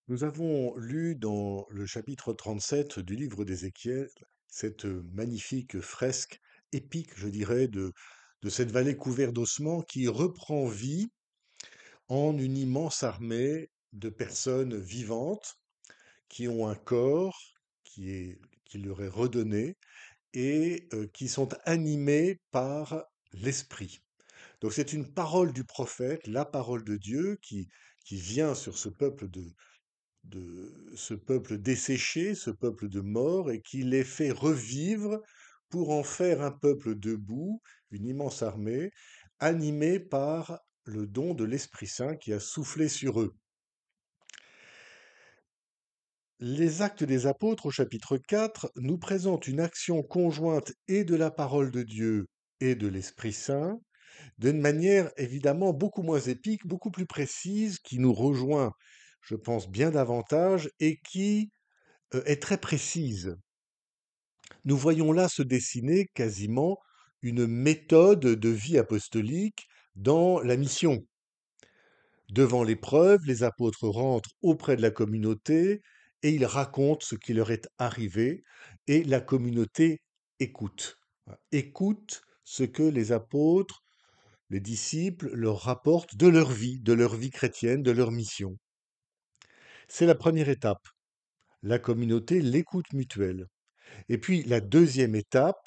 Nous avons lu dans le chapitre 37 du livre d'Ézéchiel cette magnifique fresque épique, je dirais, de cette vallée couverte d'ossements qui reprend vie en une immense armée de personnes vivantes qui ont un corps qui leur est redonné et qui sont animées par l'esprit. Donc c'est une parole du prophète, la parole de Dieu qui vient sur ce peuple desséché, ce peuple de morts, et qui les fait revivre pour en faire un peuple debout, une immense armée, animée par le don de l'Esprit Saint qui a soufflé sur eux. Les Actes des Apôtres au chapitre 4 nous présentent une action conjointe et de la parole de Dieu et de l'Esprit Saint, d'une manière évidemment beaucoup moins épique, beaucoup plus précise, qui nous rejoint, je pense, bien davantage et qui est très précise. Nous voyons là se dessiner quasiment une méthode de vie apostolique dans la mission. Devant l'épreuve, les apôtres rentrent auprès de la communauté et ils racontent ce qui leur est arrivé et la communauté écoute. Écoute ce que les apôtres, les disciples leur rapportent de leur vie chrétienne, de leur mission. C'est la première étape, la communauté, l'écoute mutuelle. Et puis la deuxième étape,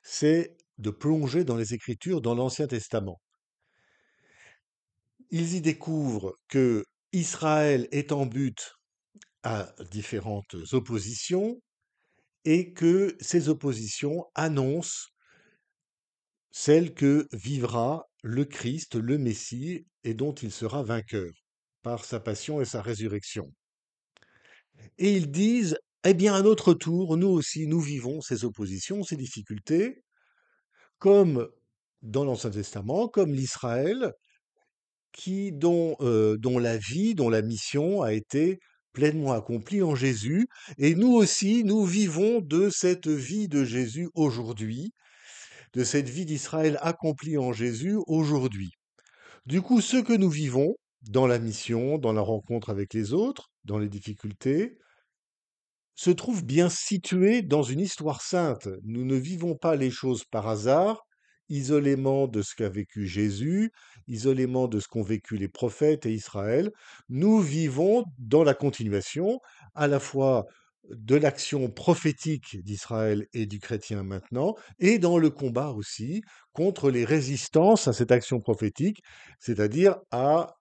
c'est de plonger dans les Écritures, dans l'Ancien Testament. Ils y découvrent que Israël est en butte à différentes oppositions et que ces oppositions annoncent celle que vivra le Christ, le Messie, et dont il sera vainqueur par sa passion et sa résurrection. Et ils disent, eh bien, à notre tour, nous aussi, nous vivons ces oppositions, ces difficultés, comme dans l'Ancien Testament, comme l'Israël, dont la vie, dont la mission a été pleinement accomplie en Jésus. Et nous aussi, nous vivons de cette vie de Jésus aujourd'hui, de cette vie d'Israël accomplie en Jésus aujourd'hui. Du coup, ce que nous vivons dans la mission, dans la rencontre avec les autres, dans les difficultés, se trouve bien situé dans une histoire sainte. Nous ne vivons pas les choses par hasard, isolément de ce qu'a vécu Jésus, isolément de ce qu'ont vécu les prophètes et Israël. Nous vivons dans la continuation à la fois de l'action prophétique d'Israël et du chrétien maintenant, et dans le combat aussi contre les résistances à cette action prophétique, c'est-à-dire à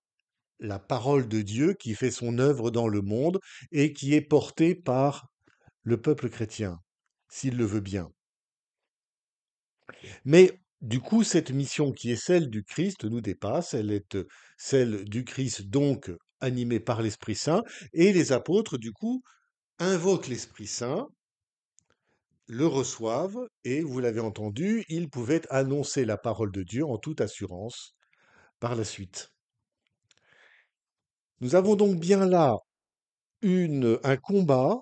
la parole de Dieu qui fait son œuvre dans le monde et qui est portée par le peuple chrétien, s'il le veut bien. Mais du coup, cette mission qui est celle du Christ nous dépasse, elle est celle du Christ donc animée par l'Esprit Saint, et les apôtres, du coup, invoquent l'Esprit Saint, le reçoivent, et vous l'avez entendu, ils pouvaient annoncer la parole de Dieu en toute assurance par la suite. Nous avons donc bien là un combat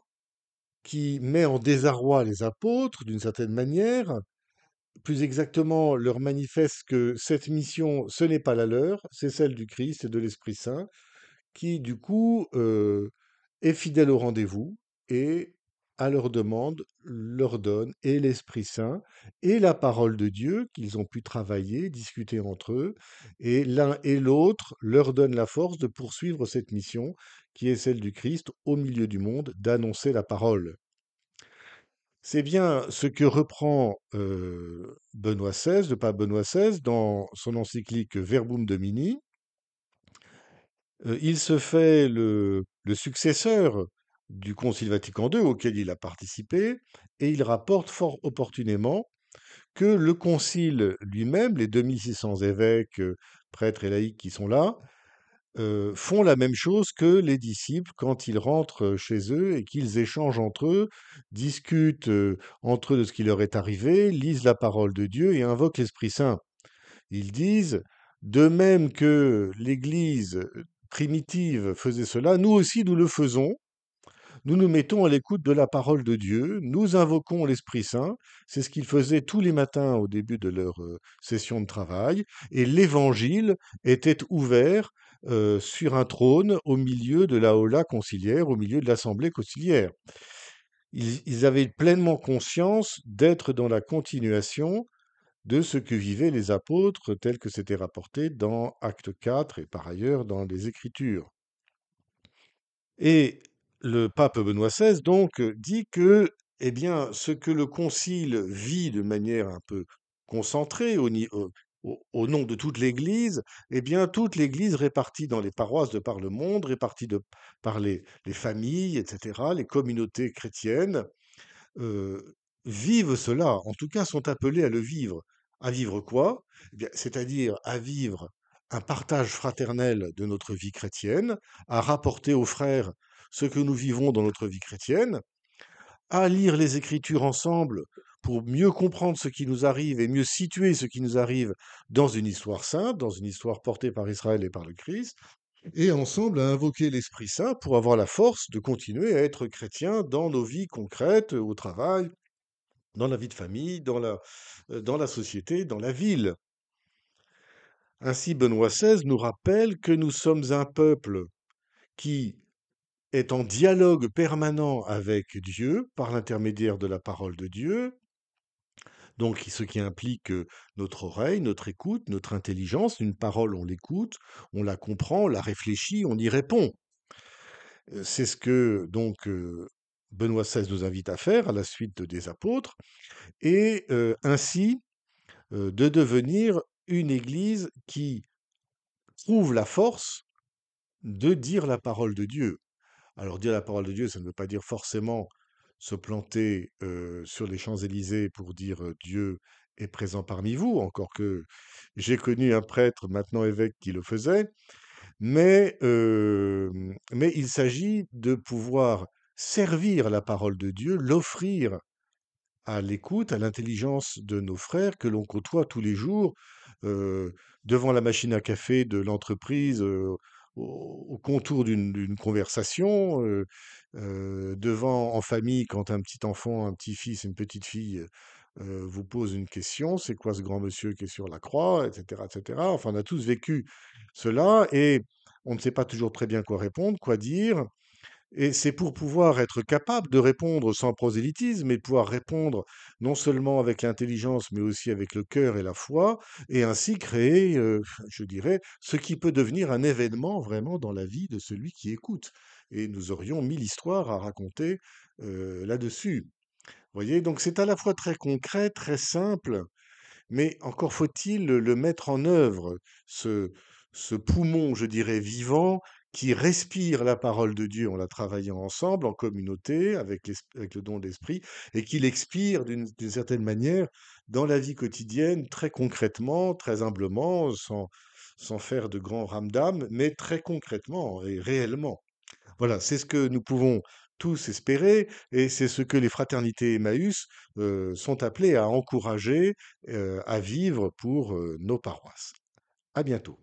qui met en désarroi les apôtres d'une certaine manière, plus exactement leur manifeste que cette mission, ce n'est pas la leur, c'est celle du Christ et de l'Esprit Saint, qui du coup est fidèle au rendez-vous et à leur demande leur donne et l'Esprit Saint et la parole de Dieu qu'ils ont pu travailler, discuter entre eux, et l'un et l'autre leur donne la force de poursuivre cette mission qui est celle du Christ au milieu du monde, d'annoncer la parole. C'est bien ce que reprend Benoît XVI, le pape Benoît XVI, dans son encyclique Verbum Domini. Il se fait le successeur du Concile Vatican II auquel il a participé, et il rapporte fort opportunément que le Concile lui-même, les 2600 évêques, prêtres et laïcs qui sont là, font la même chose que les disciples quand ils rentrent chez eux et qu'ils échangent entre eux, discutent entre eux de ce qui leur est arrivé, lisent la parole de Dieu et invoquent l'Esprit Saint. Ils disent, de même que l'Église primitive faisait cela, nous aussi nous le faisons. Nous nous mettons à l'écoute de la parole de Dieu, nous invoquons l'Esprit Saint, c'est ce qu'ils faisaient tous les matins au début de leur session de travail, et l'Évangile était ouvert sur un trône au milieu de la aula conciliaire, au milieu de l'assemblée conciliaire. Ils avaient pleinement conscience d'être dans la continuation de ce que vivaient les apôtres, tel que c'était rapporté dans Acte 4 et par ailleurs dans les Écritures. Et le pape Benoît XVI, donc, dit que, eh bien, ce que le concile vit de manière un peu concentrée au nom de toute l'Église, eh bien, toute l'Église répartie dans les paroisses de par le monde, répartie par les familles, etc., les communautés chrétiennes, euh, vivent cela, en tout cas sont appelés à le vivre. À vivre quoi? Eh bien, c'est-à-dire à vivre un partage fraternel de notre vie chrétienne, à rapporter aux frères ce que nous vivons dans notre vie chrétienne, à lire les Écritures ensemble pour mieux comprendre ce qui nous arrive et mieux situer ce qui nous arrive dans une histoire sainte, dans une histoire portée par Israël et par le Christ, et ensemble à invoquer l'Esprit Saint pour avoir la force de continuer à être chrétien dans nos vies concrètes, au travail, dans la vie de famille, dans la société, dans la ville. Ainsi, Benoît XVI nous rappelle que nous sommes un peuple qui est en dialogue permanent avec Dieu par l'intermédiaire de la parole de Dieu, donc ce qui implique notre oreille, notre écoute, notre intelligence. Une parole, on l'écoute, on la comprend, on la réfléchit, on y répond. C'est ce que donc Benoît XVI nous invite à faire à la suite des apôtres, et ainsi de devenir une Église qui trouve la force de dire la parole de Dieu. Alors dire la parole de Dieu, ça ne veut pas dire forcément se planter sur les Champs-Élysées pour dire Dieu est présent parmi vous, encore que j'ai connu un prêtre, maintenant évêque, qui le faisait, mais il s'agit de pouvoir servir la parole de Dieu, l'offrir à l'écoute, à l'intelligence de nos frères que l'on côtoie tous les jours, devant la machine à café de l'entreprise, au contour d'une conversation, devant en famille quand un petit enfant, un petit-fils, une petite-fille vous pose une question, c'est quoi ce grand monsieur qui est sur la croix, etc., etc. Enfin, on a tous vécu cela et on ne sait pas toujours très bien quoi répondre, quoi dire. Et c'est pour pouvoir être capable de répondre sans prosélytisme, et pouvoir répondre non seulement avec l'intelligence, mais aussi avec le cœur et la foi, et ainsi créer, je dirais, ce qui peut devenir un événement vraiment dans la vie de celui qui écoute. Et nous aurions mille histoires à raconter là-dessus. Vous voyez, donc c'est à la fois très concret, très simple, mais encore faut-il le mettre en œuvre, ce, ce poumon, je dirais, vivant, qui respire la parole de Dieu en la travaillant ensemble, en communauté, avec le don de l'esprit, et qui l'expire d'une certaine manière dans la vie quotidienne, très concrètement, très humblement, sans faire de grands ramdam, mais très concrètement et réellement. Voilà, c'est ce que nous pouvons tous espérer et c'est ce que les fraternités Emmaüs sont appelées à encourager, à vivre pour nos paroisses. À bientôt.